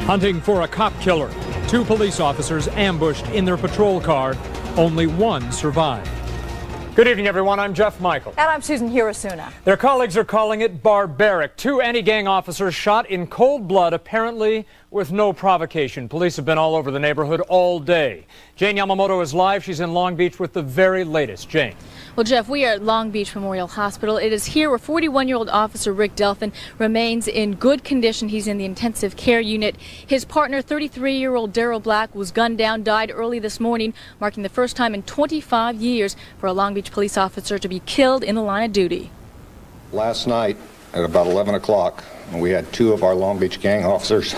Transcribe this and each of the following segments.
Hunting for a cop killer. 2 police officers ambushed in their patrol car. Only one survived. Good evening, everyone. I'm Jeff Michael. And I'm Susan Hirosuna. Their colleagues are calling it barbaric. 2 anti-gang officers shot in cold blood, apparently with no provocation. Police have been all over the neighborhood all day. Jane Yamamoto is live. She's in Long Beach with the very latest. Jane. Well, Jeff, we are at Long Beach Memorial Hospital. It is here where 41-year-old officer Rick Delfin remains in good condition. He's in the intensive care unit. His partner, 33-year-old Daryl Black, was gunned down, died early this morning, marking the first time in 25 years for a Long Beach police officer to be killed in the line of duty. Last night at about 11 o'clock, we had 2 of our Long Beach gang officers.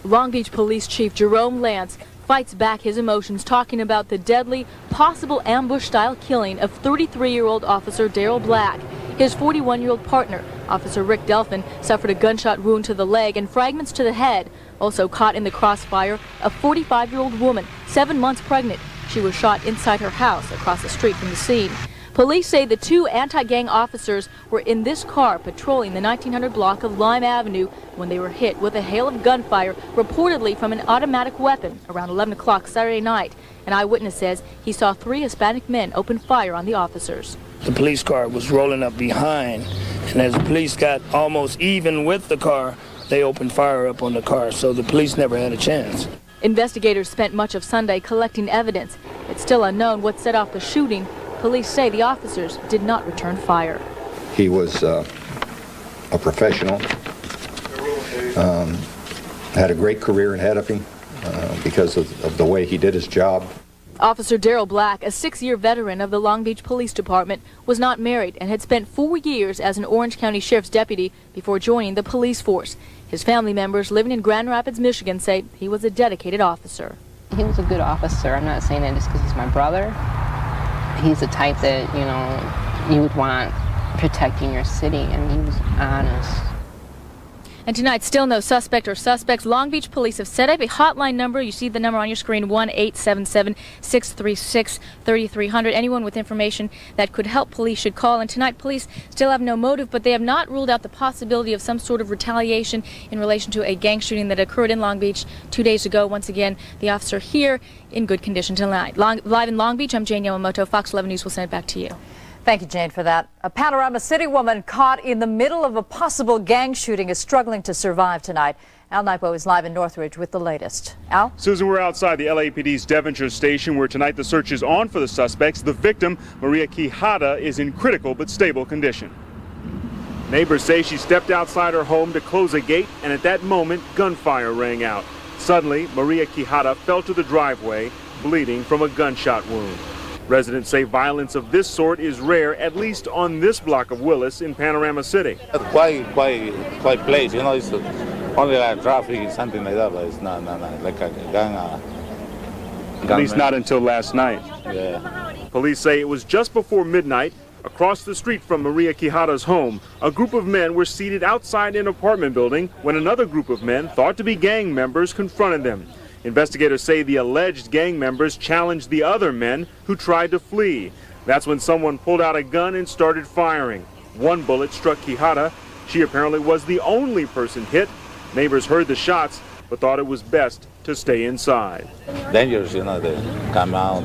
Long Beach Police Chief Jerome Lance fights back his emotions, talking about the deadly, possible ambush-style killing of 33-year-old officer Daryl Black. His 41-year-old partner, Officer Rick Delfin, suffered a gunshot wound to the leg and fragments to the head. Also caught in the crossfire, a 45-year-old woman, 7 months pregnant. She was shot inside her house across the street from the scene. Police say the 2 anti-gang officers were in this car patrolling the 1900 block of Lime Avenue when they were hit with a hail of gunfire, reportedly from an automatic weapon, around 11 o'clock Saturday night. An eyewitness says he saw 3 Hispanic men open fire on the officers. The police car was rolling up behind, and as the police got almost even with the car, they opened fire up on the car, so the police never had a chance. Investigators spent much of Sunday collecting evidence. It's still unknown what set off the shooting. Police say the officers did not return fire. He was a professional, had a great career ahead of him because of the way he did his job. Officer Daryl Black, a 6-year veteran of the Long Beach Police Department, was not married and had spent 4 years as an Orange County Sheriff's deputy before joining the police force. His family members living in Grand Rapids, Michigan, say he was a dedicated officer. He was a good officer. I'm not saying that just because he's my brother. He's the type that, you know, you would want protecting your city, and he was honest. And tonight, still no suspect or suspects. Long Beach Police have set up a hotline number. You see the number on your screen, 1-877-636-3300. Anyone with information that could help police should call. And tonight, police still have no motive, but they have not ruled out the possibility of some sort of retaliation in relation to a gang shooting that occurred in Long Beach 2 days ago. Once again, the officer here in good condition tonight. Live in Long Beach, I'm Jane Yamamoto. Fox 11 News will send it back to you. Thank you, Jane, for that. A Panorama City woman caught in the middle of a possible gang shooting is struggling to survive tonight. Al Naipo is live in Northridge with the latest. Al? Susan, we're outside the LAPD's Devonshire station where tonight the search is on for the suspects. The victim, Maria Quijada, is in critical but stable condition. Neighbors say she stepped outside her home to close a gate, and at that moment, gunfire rang out. Suddenly, Maria Quijada fell to the driveway, bleeding from a gunshot wound. Residents say violence of this sort is rare, at least on this block of Willis in Panorama City. Quite place, you know, it's only like traffic, something like that, but it's not like a gang. At least not until last night. Yeah. Police say it was just before midnight, across the street from Maria Quijada's home. A group of men were seated outside an apartment building when another group of men, thought to be gang members, confronted them. Investigators say the alleged gang members challenged the other men who tried to flee. That's when someone pulled out a gun and started firing. One bullet struck Quijada. She apparently was the only person hit. Neighbors heard the shots but thought it was best to stay inside. Dangerous, you know, they come out,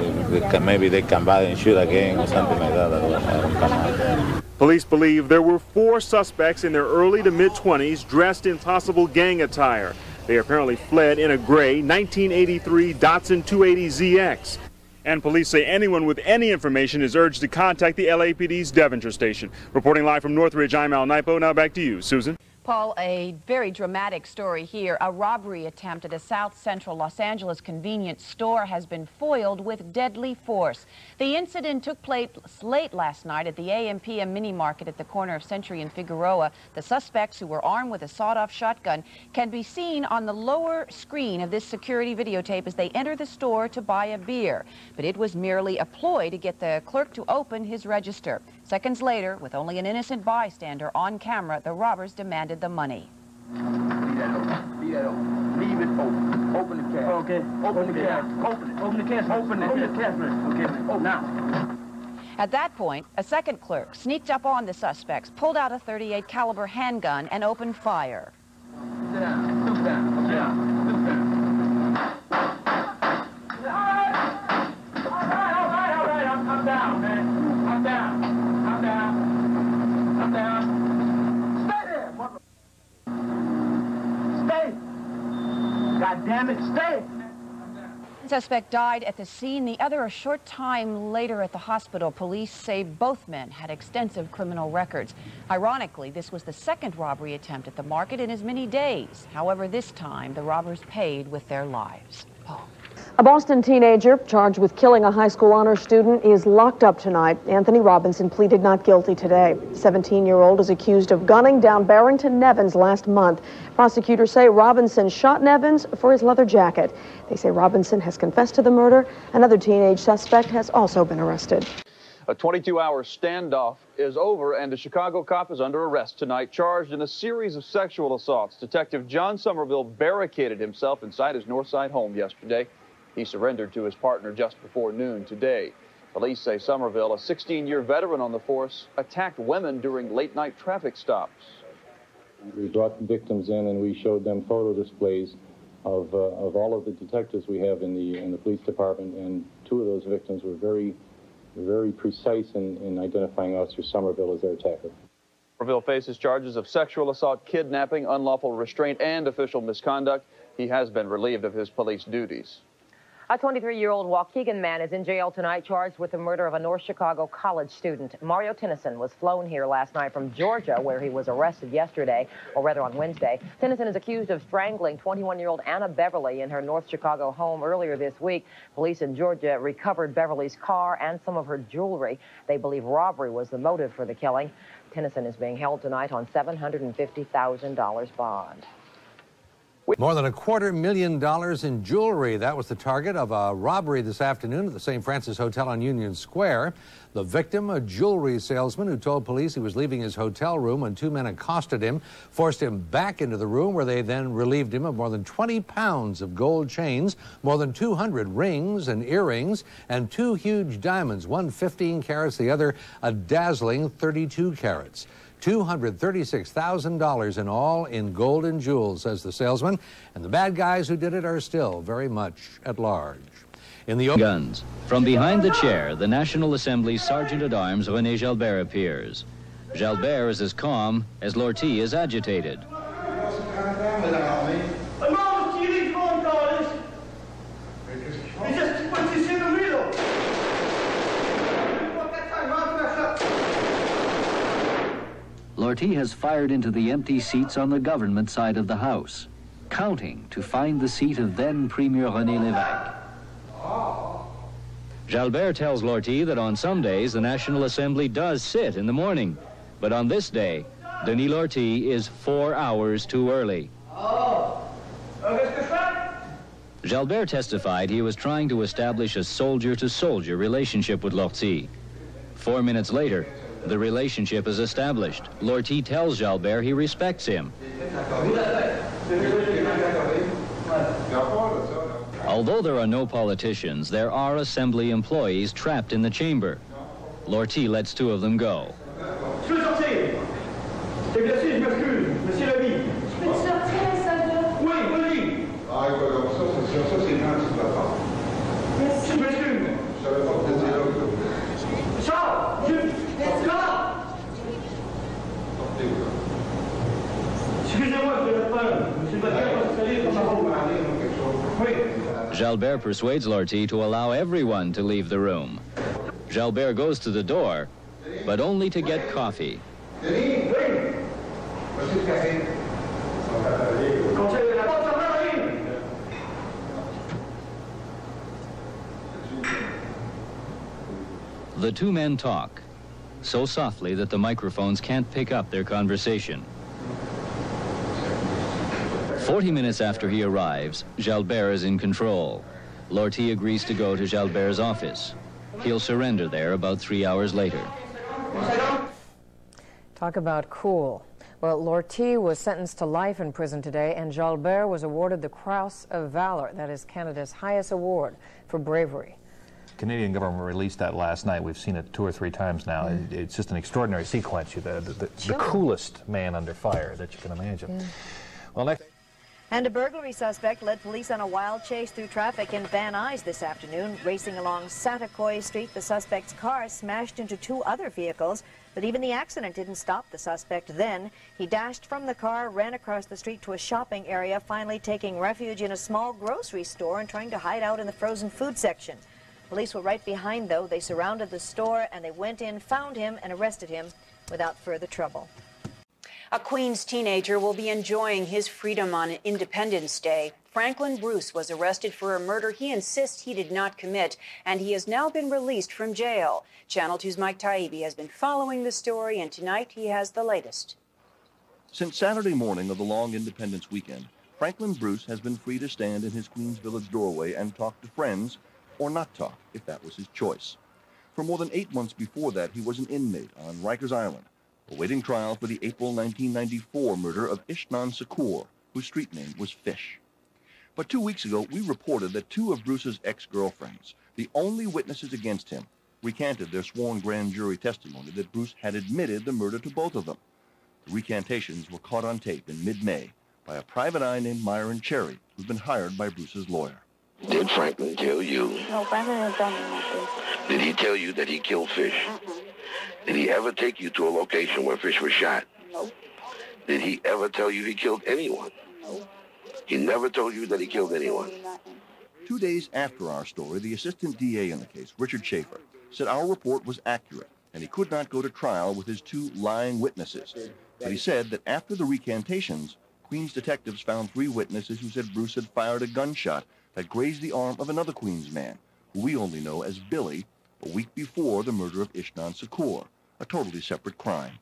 maybe they come back and shoot again or something like that. Come out. Police believe there were 4 suspects in their early to mid-20s dressed in possible gang attire. They apparently fled in a gray 1983 Datsun 280ZX. And police say anyone with any information is urged to contact the LAPD's Devonshire station. Reporting live from Northridge, I'm Al Naipo. Now back to you, Susan. Paul, a very dramatic story here. A robbery attempt at a South Central Los Angeles convenience store has been foiled with deadly force. The incident took place late last night at the AM/PM mini market at the corner of Century and Figueroa. The suspects, who were armed with a sawed-off shotgun, can be seen on the lower screen of this security videotape as they enter the store to buy a beer. But it was merely a ploy to get the clerk to open his register. Seconds later, with only an innocent bystander on camera, the robbers demanded the money. Leave that open. Leave that open. Leave it open. Open the cash. Okay. Open the cash. Open it. Open the cash. Open it. Open the cash. Okay. Oh, now. At that point, a second clerk sneaked up on the suspects, pulled out a .38 caliber handgun, and opened fire. Sit down. Stoop down. Sit down. Stoop down. All right. I'm down, man. I'm down. Stay there, mother. Stay. God damn it, stay. The suspect died at the scene, the other a short time later at the hospital. Police say both men had extensive criminal records. Ironically, this was the second robbery attempt at the market in as many days. However, this time, the robbers paid with their lives. Paul. A Boston teenager charged with killing a high school honor student is locked up tonight. Anthony Robinson pleaded not guilty today. The 17-year-old is accused of gunning down Barrington Nevins last month. Prosecutors say Robinson shot Nevins for his leather jacket. They say Robinson has confessed to the murder. Another teenage suspect has also been arrested. A 22-hour standoff is over, and a Chicago cop is under arrest tonight, charged in a series of sexual assaults. Detective John Somerville barricaded himself inside his Northside home yesterday. He surrendered to his partner just before noon today. Police say Somerville, a 16-year veteran on the force, attacked women during late-night traffic stops. We brought the victims in and we showed them photo displays of all of the detectives we have in the police department, and two of those victims were very precise in identifying Officer Somerville as their attacker. Somerville faces charges of sexual assault, kidnapping, unlawful restraint, and official misconduct. He has been relieved of his police duties. A 23-year-old Waukegan man is in jail tonight, charged with the murder of a North Chicago college student. Mario Tennyson was flown here last night from Georgia, where he was arrested yesterday, or rather on Wednesday. Tennyson is accused of strangling 21-year-old Anna Beverly in her North Chicago home earlier this week. Police in Georgia recovered Beverly's car and some of her jewelry. They believe robbery was the motive for the killing. Tennyson is being held tonight on $750,000 bond. More than $250,000 in jewelry. That was the target of a robbery this afternoon at the St. Francis Hotel on Union Square. The victim, a jewelry salesman who told police he was leaving his hotel room when two men accosted him, forced him back into the room where they then relieved him of more than 20 pounds of gold chains, more than 200 rings and earrings, and two huge diamonds, one 15 carats, the other a dazzling 32 carats. $236,000 in all in gold and jewels, says the salesman, and the bad guys who did it are still very much at large. In the guns. From behind the chair, the National Assembly's Sergeant-at-Arms René Jalbert appears. Jalbert is as calm as Lortie is agitated. Lortie has fired into the empty seats on the government side of the House, counting to find the seat of then Premier René Lévesque. Jalbert tells Lortie that on some days the National Assembly does sit in the morning, but on this day, Denis Lortie is 4 hours too early. Jalbert testified he was trying to establish a soldier-to-soldier relationship with Lortie. 4 minutes later, the relationship is established. Lortie tells Jalbert he respects him. Although there are no politicians, there are Assembly employees trapped in the chamber. Lortie lets two of them go. Jalbert persuades Lortie to allow everyone to leave the room. Jalbert goes to the door, but only to get coffee. The two men talk, so softly that the microphones can't pick up their conversation. 40 minutes after he arrives, Jalbert is in control. Lortie agrees to go to Jalbert's office. He'll surrender there about 3 hours later. Talk about cool. Well, Lortie was sentenced to life in prison today, and Jalbert was awarded the Cross of Valor. That is Canada's highest award for bravery. Canadian government released that last night. We've seen it 2 or 3 times now. It's just an extraordinary sequence. The coolest man under fire that you can imagine. Well, next. And a burglary suspect led police on a wild chase through traffic in Van Nuys this afternoon. Racing along Satakoy Street, the suspect's car smashed into 2 other vehicles, but even the accident didn't stop the suspect then. He dashed from the car, ran across the street to a shopping area, finally taking refuge in a small grocery store and trying to hide out in the frozen food section. Police were right behind, though. They surrounded the store and they went in, found him, and arrested him without further trouble. A Queens teenager will be enjoying his freedom on Independence Day. Franklin Bruce was arrested for a murder he insists he did not commit, and he has now been released from jail. Channel 2's Mike Taibbi has been following the story, and tonight he has the latest. Since Saturday morning of the long Independence weekend, Franklin Bruce has been free to stand in his Queens Village doorway and talk to friends, or not talk, if that was his choice. For more than 8 months before that, he was an inmate on Rikers Island, awaiting trial for the April 1994 murder of Ishnan Shakur, whose street name was Fish. But 2 weeks ago, we reported that 2 of Bruce's ex-girlfriends, the only witnesses against him, recanted their sworn grand jury testimony that Bruce had admitted the murder to both of them. The recantations were caught on tape in mid-May by a private eye named Myron Cherry, who's been hired by Bruce's lawyer. Did Franklin tell you? No, Franklin didn't tell me nothing. Did he tell you that he killed Fish? Did he ever take you to a location where Fish was shot? No. Did he ever tell you he killed anyone? No. He never told you that he killed anyone. 2 days after our story, the assistant DA in the case, Richard Schaefer, said our report was accurate and he could not go to trial with his 2 lying witnesses. But he said that after the recantations, Queens detectives found 3 witnesses who said Bruce had fired a gunshot that grazed the arm of another Queens man, who we only know as Billy, a week before the murder of Ishnan Shakur, a totally separate crime.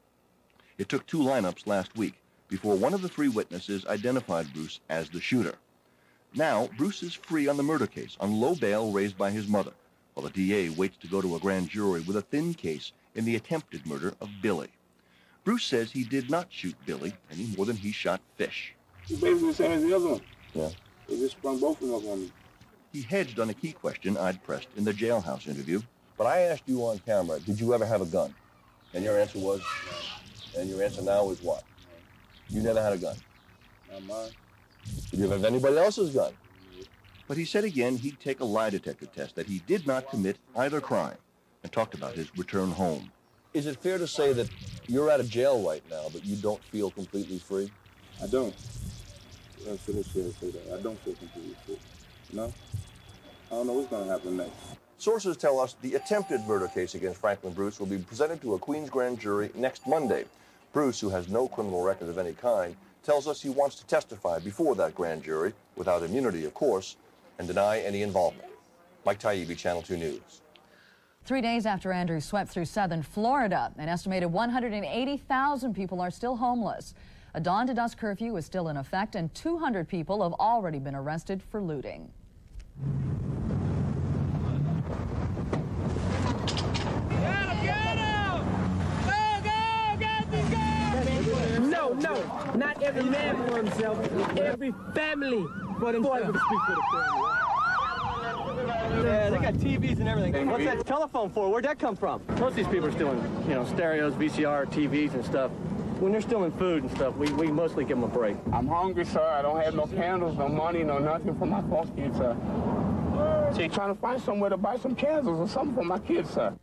It took 2 lineups last week before one of the 3 witnesses identified Bruce as the shooter. Now, Bruce is free on the murder case on low bail raised by his mother, while the DA waits to go to a grand jury with a thin case in the attempted murder of Billy. Bruce says he did not shoot Billy any more than he shot Fish. He's basically the same as the other one. Yeah. They just sprung both of them up on me. He hedged on a key question I'd pressed in the jailhouse interview. But I asked you on camera, did you ever have a gun? And your answer was? No. And your answer now is what? You never had a gun. Not mine. Did you ever have anybody else's gun? But he said again he'd take a lie detector test, that he did not commit either crime, and talked about his return home. Is it fair to say that you're out of jail right now, but you don't feel completely free? I don't. I feel it's fair to say that. I don't feel completely free. No? I don't know what's going to happen next. Sources tell us the attempted murder case against Franklin Bruce will be presented to a Queens grand jury next Monday. Bruce, who has no criminal record of any kind, tells us he wants to testify before that grand jury, without immunity, of course, and deny any involvement. Mike Taibbi, Channel 2 News. 3 days after Andrew swept through southern Florida, an estimated 180,000 people are still homeless. A dawn-to-dusk curfew is still in effect, and 200 people have already been arrested for looting. No, not every man for himself, every family for themselves. Yeah, they got TVs and everything. What's that telephone for? Where'd that come from? Most of these people are stealing, stereos, VCR, TVs and stuff. When they're stealing food and stuff, we mostly give them a break. I'm hungry, sir. I don't have no candles, no money, no nothing for my foster kids, sir. So you're trying to find somewhere to buy some candles or something for my kids, sir.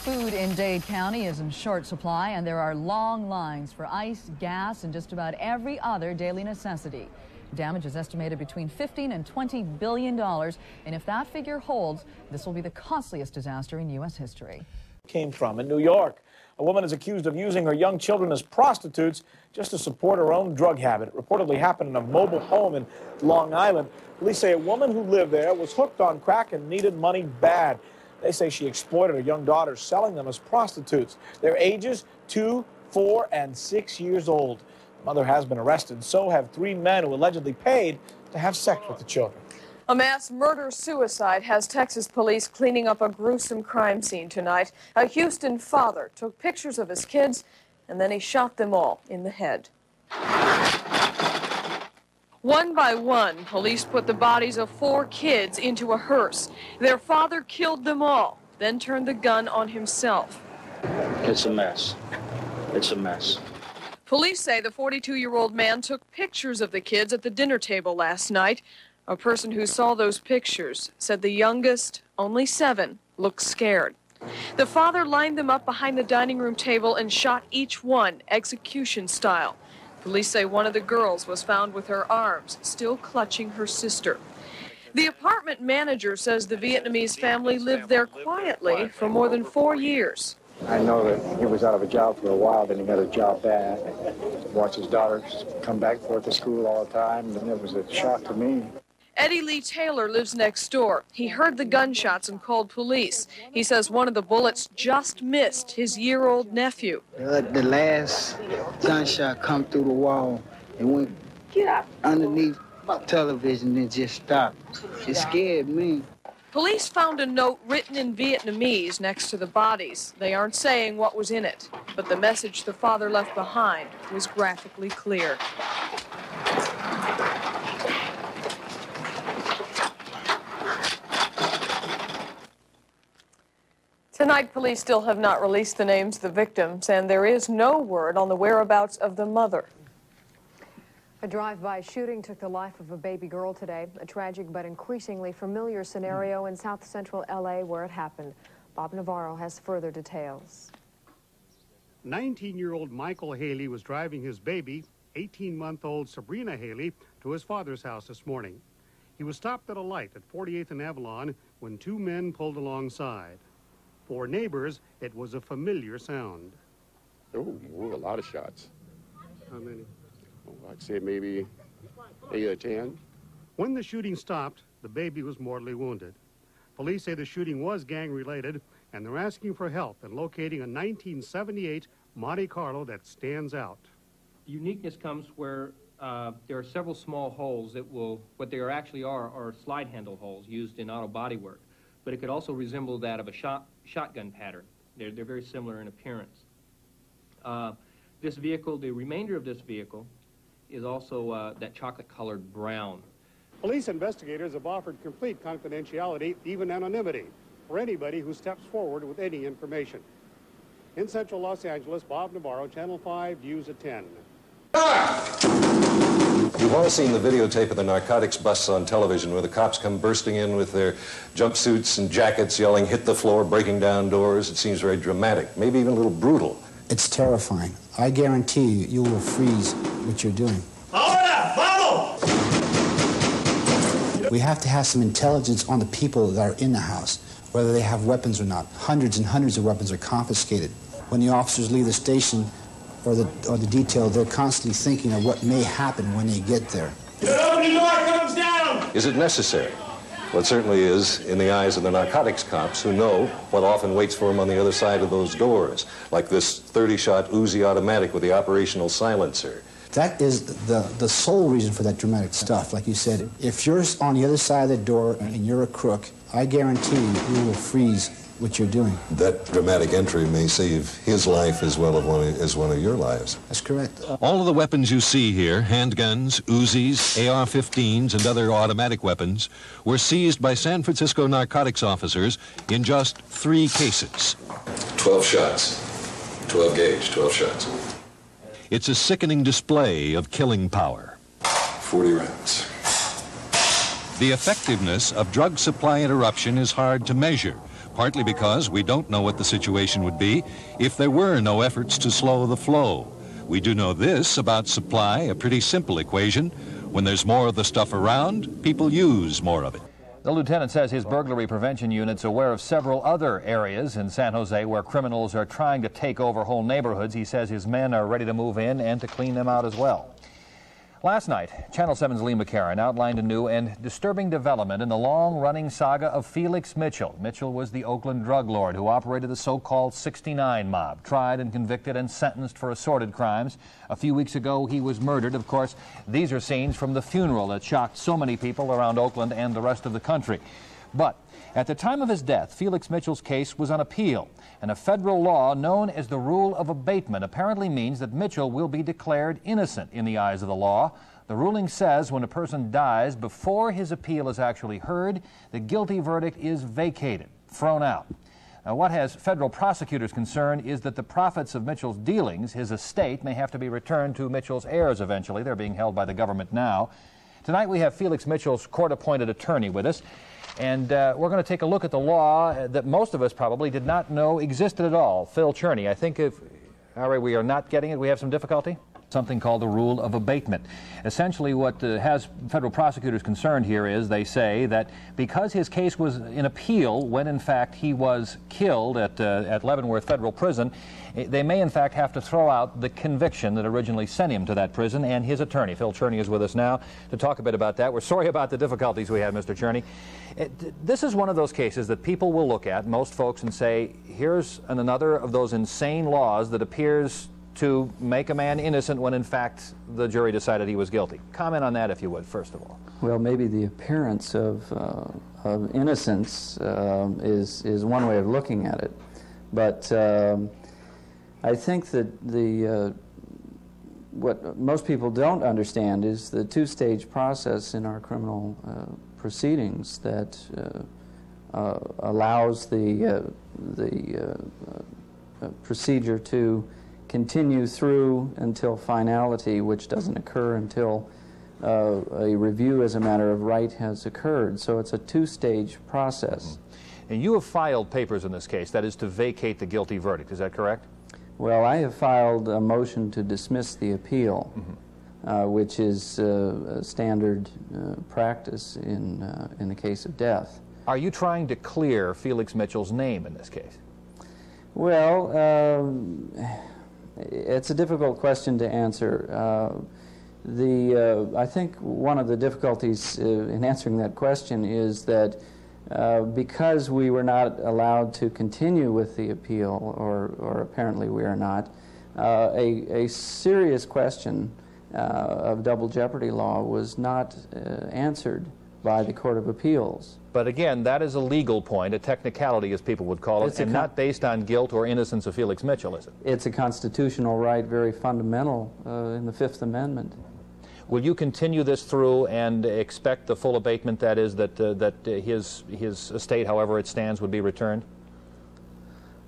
Food in Dade County is in short supply, and there are long lines for ice, gas, and just about every other daily necessity. Damage is estimated between $15 and $20 billion, and if that figure holds, this will be the costliest disaster in U.S. history. Came from in New York. A woman is accused of using her young children as prostitutes just to support her own drug habit. It reportedly happened in a mobile home in Long Island. Police say a woman who lived there was hooked on crack and needed money bad. They say she exploited her young daughters, selling them as prostitutes. Their ages 2, 4, and 6 years old. The mother has been arrested. So have 3 men who allegedly paid to have sex with the children. A mass murder-suicide has Texas police cleaning up a gruesome crime scene tonight. A Houston father took pictures of his kids, and then he shot them all in the head. One by one, police put the bodies of 4 kids into a hearse. Their father killed them all, then turned the gun on himself. It's a mess. It's a mess. Police say the 42-year-old man took pictures of the kids at the dinner table last night. A person who saw those pictures said the youngest, only 7, looked scared. The father lined them up behind the dining room table and shot each one execution style. Police say one of the girls was found with her arms still clutching her sister. The apartment manager says the Vietnamese family lived there quietly for more than 4 years. I know that he was out of a job for a while, then he got a job back. Watched his daughter come back forth to school all the time, and it was a shock to me. Eddie Lee Taylor lives next door. He heard the gunshots and called police. He says one of the bullets just missed his year-old nephew. The last gunshot come through the wall and went underneath the television and just stopped. It scared me. Police found a note written in Vietnamese next to the bodies. They aren't saying what was in it, but the message the father left behind was graphically clear. Tonight, police still have not released the names of the victims, and there is no word on the whereabouts of the mother. A drive-by shooting took the life of a baby girl today, a tragic but increasingly familiar scenario in South Central LA where it happened. Bob Navarro has further details. 19-year-old Michael Haley was driving his baby, 18-month-old Sabrina Haley, to his father's house this morning. He was stopped at a light at 48th and Avalon when 2 men pulled alongside. For neighbors, it was a familiar sound. Oh, a lot of shots. How many? Oh, I'd say maybe 8 or 10. When the shooting stopped, the baby was mortally wounded. Police say the shooting was gang-related, and they're asking for help in locating a 1978 Monte Carlo that stands out. The uniqueness comes where there are several small holes that will, what they actually are slide handle holes used in auto body work. But it could also resemble that of a shotgun pattern. They're very similar in appearance. This vehicle, the remainder of this vehicle, is also that chocolate-colored brown. Police investigators have offered complete confidentiality, even anonymity, for anybody who steps forward with any information. In central Los Angeles, Bob Navarro, Channel 5, News at 10. You've all seen the videotape of the narcotics busts on television where the cops come bursting in with their jumpsuits and jackets, yelling, "Hit the floor," breaking down doors. It seems very dramatic, maybe even a little brutal. It's terrifying. I guarantee you will freeze what you're doing. We have to have some intelligence on the people that are in the house, whether they have weapons or not. Hundreds and hundreds of weapons are confiscated. When the officers leave the station or the detail, they're constantly thinking of what may happen when they get there. The opening door comes down! Is it necessary? Well, it certainly is in the eyes of the narcotics cops who know what often waits for them on the other side of those doors, like this 30-shot Uzi automatic with the operational silencer. That is the sole reason for that dramatic stuff. Like you said, if you're on the other side of the door and you're a crook, I guarantee you will freeze what you're doing. That dramatic entry may save his life as well as one of your lives. That's correct. All of the weapons you see here, handguns, Uzis, AR-15s, and other automatic weapons, were seized by San Francisco narcotics officers in just 3 cases. 12 shots. 12 gauge, 12 shots. It's a sickening display of killing power. 40 rounds. The effectiveness of drug supply interruption is hard to measure, partly because we don't know what the situation would be if there were no efforts to slow the flow. We do know this about supply, a pretty simple equation. When there's more of the stuff around, people use more of it. The lieutenant says his burglary prevention unit's aware of several other areas in San Jose where criminals are trying to take over whole neighborhoods. He says his men are ready to move in and to clean them out as well. Last night, Channel 7's Lee McCarran outlined a new and disturbing development in the long-running saga of Felix Mitchell. Mitchell was the Oakland drug lord who operated the so-called 69 mob, tried and convicted and sentenced for assorted crimes. A few weeks ago, he was murdered. Of course, these are scenes from the funeral that shocked so many people around Oakland and the rest of the country. But at the time of his death, Felix Mitchell's case was on appeal, and a federal law known as the rule of abatement apparently means that Mitchell will be declared innocent in the eyes of the law. The ruling says when a person dies before his appeal is actually heard, the guilty verdict is vacated, thrown out. What has federal prosecutors concerned is that the profits of Mitchell's dealings, his estate, may have to be returned to Mitchell's heirs eventually. They're being held by the government now. Tonight we have Felix Mitchell's court-appointed attorney with us, and we're going to take a look at the law that most of us probably did not know existed at all. Phil Cherney, I think we are not getting it. We have some difficulty? Something called the rule of abatement. Essentially what has federal prosecutors concerned here is they say that because his case was in appeal when in fact he was killed at Leavenworth Federal Prison, they may in fact have to throw out the conviction that originally sent him to that prison, and his attorney, Phil Cherney, is with us now to talk a bit about that. We're sorry about the difficulties we had, Mr. Cherney. This is one of those cases that people will look at, most folks, and say, here's another of those insane laws that appears to make a man innocent when in fact the jury decided he was guilty. Comment on that if you would, first of all. Well, maybe the appearance of innocence is one way of looking at it, but I think that what most people don't understand is the two-stage process in our criminal proceedings that allows the procedure to continue through until finality, which doesn't occur until a review as a matter of right has occurred. So it's a two-stage process. And you have filed papers in this case, that is to vacate the guilty verdict, is that correct? Well, I have filed a motion to dismiss the appeal, which is a standard practice in the case of death. Are you trying to clear Felix Mitchell's name in this case? Well, it's a difficult question to answer. I think one of the difficulties in answering that question is that because we were not allowed to continue with the appeal, or apparently we are not, a serious question of double jeopardy law was not answered by the Court of Appeals. But again, that is a legal point, a technicality as people would call it, and not based on guilt or innocence of Felix Mitchell, is it? It's a constitutional right, very fundamental in the Fifth Amendment. Will you continue this through and expect the full abatement, that is, that his estate, however it stands, would be returned?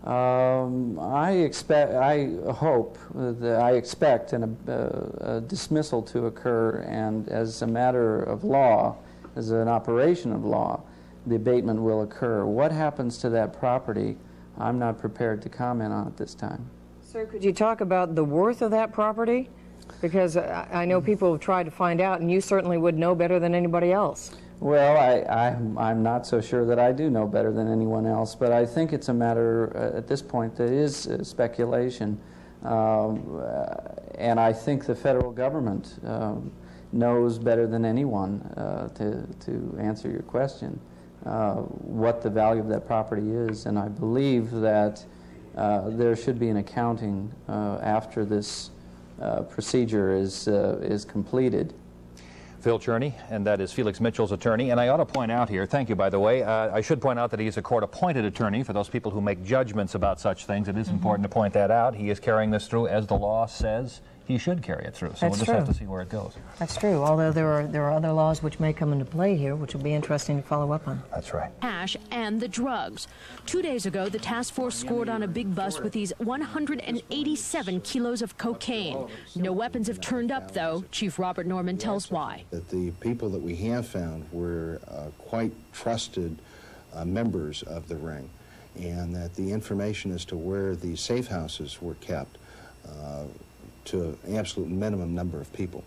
I expect a dismissal to occur, and as a matter of law, as an operation of law, the abatement will occur. What happens to that property, I'm not prepared to comment on at this time. Sir, could you talk about the worth of that property? Because I know people have tried to find out, and you certainly would know better than anybody else. Well, I'm not so sure that I do know better than anyone else, but I think it's a matter, at this point, that is speculation. And I think the federal government knows better than anyone, to answer your question, what the value of that property is. And I believe that there should be an accounting after this procedure is completed. Phil Cherney, and that is Felix Mitchell's attorney. And I ought to point out here, thank you by the way, I should point out that he is a court-appointed attorney. For those people who make judgments about such things, it is important to point that out. He is carrying this through as the law says he should carry it through. So we'll just have to see where it goes. That's true, although there are other laws which may come into play here, which will be interesting to follow up on. That's right. Cash and the drugs. 2 days ago, the task force scored on a big bus with these 187 kilos of cocaine. No weapons have turned up, though. Chief Robert Norman tells why. That the people that we have found were quite trusted members of the ring, and that the information as to where the safe houses were kept to an absolute minimum number of people.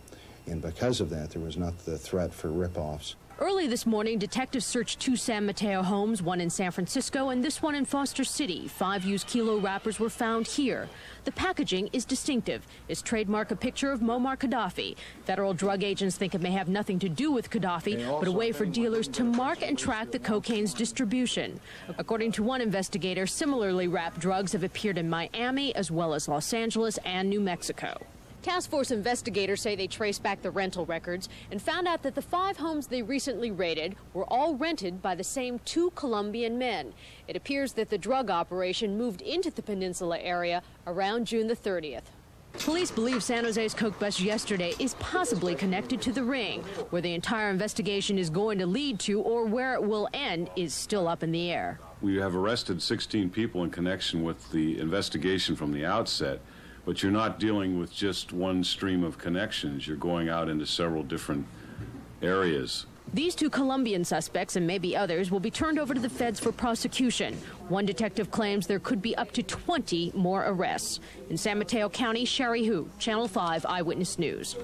And because of that, there was not the threat for rip-offs. Early this morning, detectives searched 2 San Mateo homes, one in San Francisco and this one in Foster City. 5 used kilo wrappers were found here. The packaging is distinctive. Its trademark a picture of Muammar Gaddafi. Federal drug agents think it may have nothing to do with Gaddafi, but a way for dealers to mark and track the cocaine's distribution. According to one investigator, similarly wrapped drugs have appeared in Miami as well as Los Angeles and New Mexico. Task Force investigators say they traced back the rental records and found out that the 5 homes they recently raided were all rented by the same 2 Colombian men. It appears that the drug operation moved into the peninsula area around June the 30th. Police believe San Jose's coke bust yesterday is possibly connected to the ring. Where the entire investigation is going to lead to or where it will end is still up in the air. We have arrested 16 people in connection with the investigation from the outset, but you're not dealing with just one stream of connections. You're going out into several different areas. These 2 Colombian suspects, and maybe others, will be turned over to the feds for prosecution. One detective claims there could be up to 20 more arrests. In San Mateo County, Sherry Hu, Channel 5 Eyewitness News.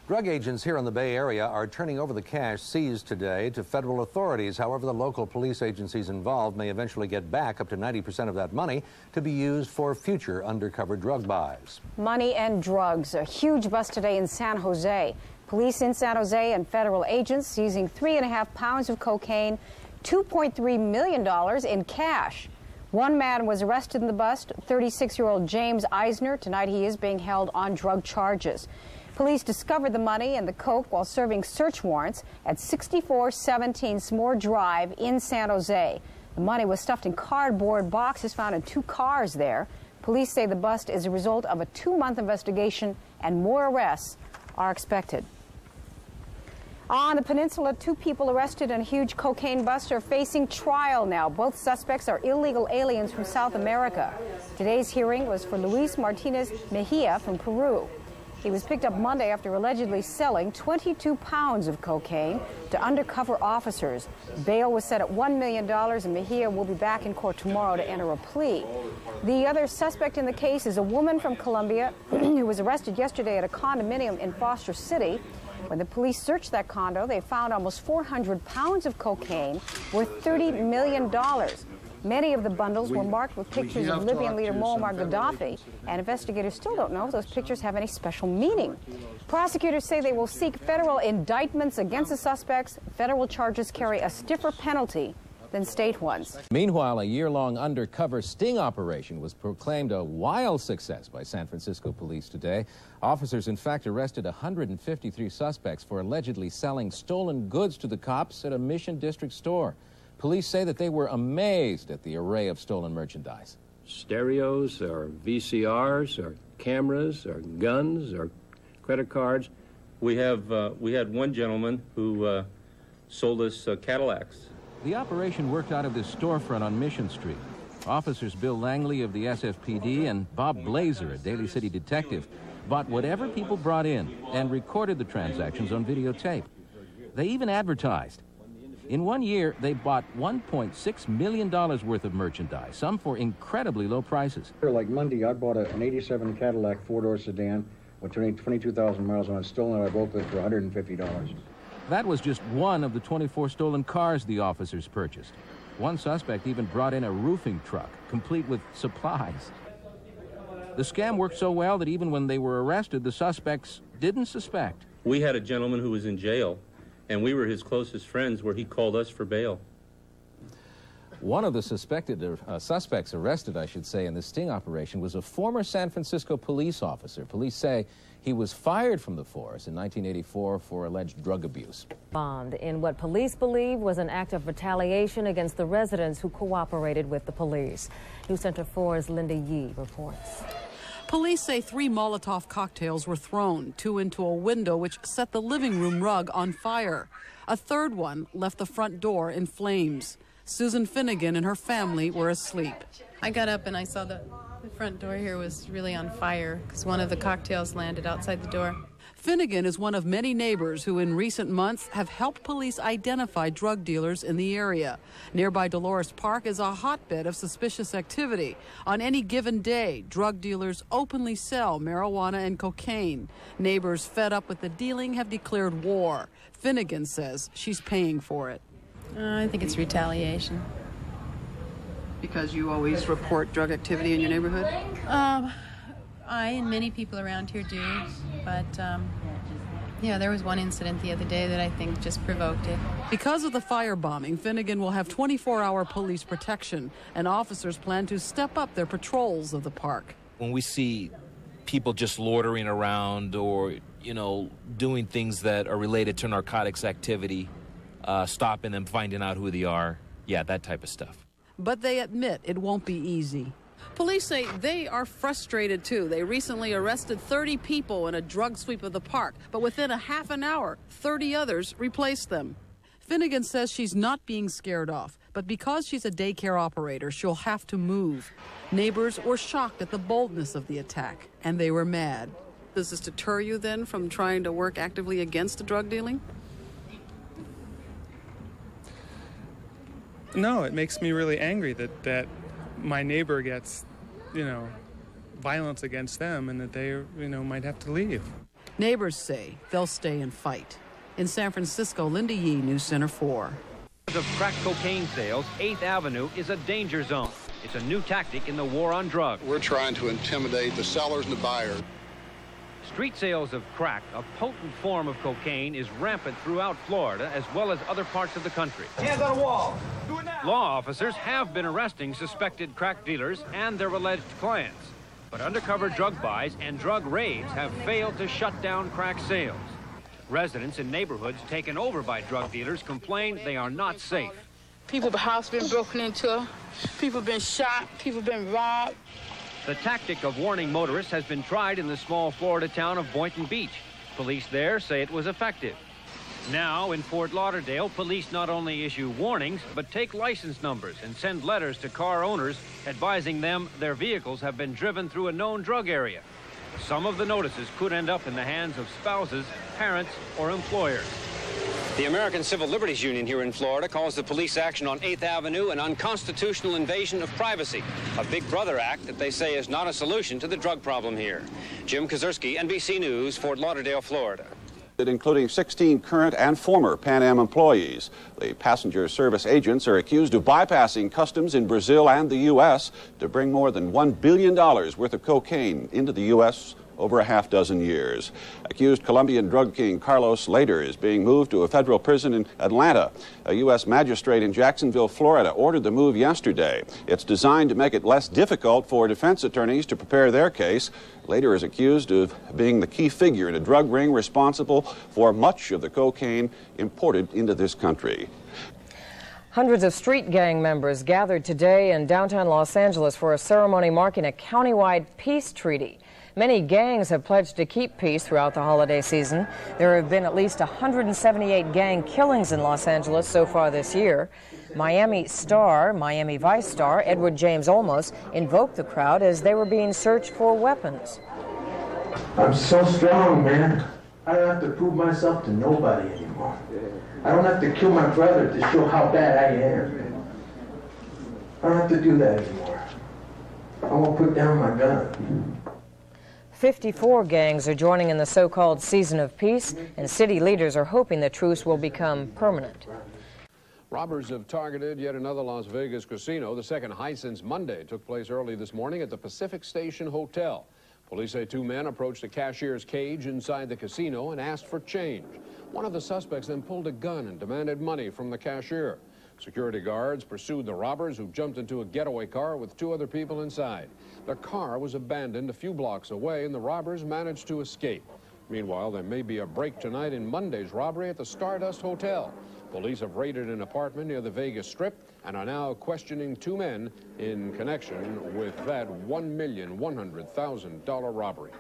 Drug agents here in the Bay Area are turning over the cash seized today to federal authorities. However, the local police agencies involved may eventually get back up to 90% of that money to be used for future undercover drug buys. Money and drugs. A huge bust today in San Jose. Police in San Jose and federal agents seizing 3.5 pounds of cocaine, $2.3 million in cash. One man was arrested in the bust, 36-year-old James Eisner. Tonight he is being held on drug charges. Police discovered the money and the coke while serving search warrants at 6417 S'more Drive in San Jose. The money was stuffed in cardboard boxes found in 2 cars there. Police say the bust is a result of a 2-month investigation and more arrests are expected. On the peninsula, 2 people arrested in a huge cocaine bust are facing trial now. Both suspects are illegal aliens from South America. Today's hearing was for Luis Martinez Mejia from Peru. He was picked up Monday after allegedly selling 22 pounds of cocaine to undercover officers. Bail was set at $1 million, and Mejia will be back in court tomorrow to enter a plea. The other suspect in the case is a woman from Colombia who was arrested yesterday at a condominium in Foster City. When the police searched that condo, they found almost 400 pounds of cocaine worth $30 million. Many of the bundles were marked with pictures of Libyan leader Muammar Gaddafi, and investigators still don't know if those pictures have any special meaning. Prosecutors say they will seek federal indictments against the suspects. Federal charges carry a stiffer penalty than state ones. Meanwhile, a year-long undercover sting operation was proclaimed a wild success by San Francisco police today. Officers, in fact, arrested 153 suspects for allegedly selling stolen goods to the cops at a Mission District store. Police say that they were amazed at the array of stolen merchandise. Stereos, or VCRs, or cameras, or guns, or credit cards. We had one gentleman who sold us Cadillacs. The operation worked out of this storefront on Mission Street. Officers Bill Langley of the SFPD and Bob Blazer, a Daly City detective, bought whatever people brought in and recorded the transactions on videotape. They even advertised. In 1 year, they bought $1.6 million worth of merchandise, some for incredibly low prices. Like Monday, I bought an 87 Cadillac four-door sedan with 22,000 miles on it, stolen by both for $150. That was just one of the 24 stolen cars the officers purchased. One suspect even brought in a roofing truck, complete with supplies. The scam worked so well that even when they were arrested, the suspects didn't suspect. We had a gentleman who was in jail, and we were his closest friends, where he called us for bail. One of the suspects arrested, I should say, in the sting operation was a former San Francisco police officer. Police say he was fired from the force in 1984 for alleged drug abuse. Bond in what police believe was an act of retaliation against the residents who cooperated with the police. News Center 4's Linda Yee reports. Police say 3 Molotov cocktails were thrown, 2 into a window which set the living room rug on fire. A third one left the front door in flames. Susan Finnegan and her family were asleep. I got up and I saw the front door here was really on fire because one of the cocktails landed outside the door. Finnegan is one of many neighbors who in recent months have helped police identify drug dealers in the area. Nearby Dolores Park is a hotbed of suspicious activity. On any given day, drug dealers openly sell marijuana and cocaine. Neighbors fed up with the dealing have declared war. Finnegan says she's paying for it. I think it's retaliation. Because you always report drug activity in your neighborhood? I and many people around here do, but yeah, there was one incident the other day that I think just provoked it. Because of the firebombing, Finnegan will have 24-hour police protection, and officers plan to step up their patrols of the park. When we see people just loitering around or, you know, doing things that are related to narcotics activity, stopping them, finding out who they are, yeah, that type of stuff. But they admit it won't be easy. Police say they are frustrated, too. They recently arrested 30 people in a drug sweep of the park, but within a half an hour, 30 others replaced them. Finnegan says she's not being scared off, but because she's a daycare operator, she'll have to move. Neighbors were shocked at the boldness of the attack, and they were mad. Does this deter you then from trying to work actively against the drug dealing? No, it makes me really angry that my neighbor gets, violence against them and that they, might have to leave. Neighbors say they'll stay and fight. In San Francisco, Linda Yee, News Center 4. Of crack cocaine sales, 8th Avenue is a danger zone. It's a new tactic in the war on drugs. We're trying to intimidate the sellers and the buyers. Street sales of crack, a potent form of cocaine, is rampant throughout Florida as well as other parts of the country. Hands on the wall. Do it now. Law officers have been arresting suspected crack dealers and their alleged clients. But undercover drug buys and drug raids have failed to shut down crack sales. Residents in neighborhoods taken over by drug dealers complain they are not safe. People's house been broken into, people been shot, people been robbed. The tactic of warning motorists has been tried in the small Florida town of Boynton Beach. Police there say it was effective. Now, in Fort Lauderdale, police not only issue warnings, but take license numbers and send letters to car owners advising them their vehicles have been driven through a known drug area. Some of the notices could end up in the hands of spouses, parents, or employers. The American Civil Liberties Union here in Florida calls the police action on 8th Avenue an unconstitutional invasion of privacy, a Big Brother act that they say is not a solution to the drug problem here. Jim Kaczorski, NBC News, Fort Lauderdale, Florida. Including 16 current and former Pan Am employees. The passenger service agents are accused of bypassing customs in Brazil and the U.S. to bring more than $1 billion worth of cocaine into the U.S. over a half-dozen years. Accused Colombian drug king Carlos Lader is being moved to a federal prison in Atlanta. A U.S. magistrate in Jacksonville, Florida, ordered the move yesterday. It's designed to make it less difficult for defense attorneys to prepare their case. Lader is accused of being the key figure in a drug ring responsible for much of the cocaine imported into this country. Hundreds of street gang members gathered today in downtown Los Angeles for a ceremony marking a countywide peace treaty. Many gangs have pledged to keep peace throughout the holiday season. There have been at least 178 gang killings in Los Angeles so far this year. Miami Vice star Edward James Olmos invoked the crowd as they were being searched for weapons. I'm so strong, man. I don't have to prove myself to nobody anymore. I don't have to kill my brother to show how bad I am. I don't have to do that anymore. I won't put down my gun. 54 gangs are joining in the so-called Season of Peace, and city leaders are hoping the truce will become permanent. Robbers have targeted yet another Las Vegas casino. The second heist since Monday took place early this morning at the Pacific Station Hotel. Police say two men approached a cashier's cage inside the casino and asked for change. One of the suspects then pulled a gun and demanded money from the cashier. Security guards pursued the robbers, who jumped into a getaway car with two other people inside. Their car was abandoned a few blocks away, and the robbers managed to escape. Meanwhile, there may be a break tonight in Monday's robbery at the Stardust Hotel. Police have raided an apartment near the Vegas Strip and are now questioning two men in connection with that $1,100,000 robbery.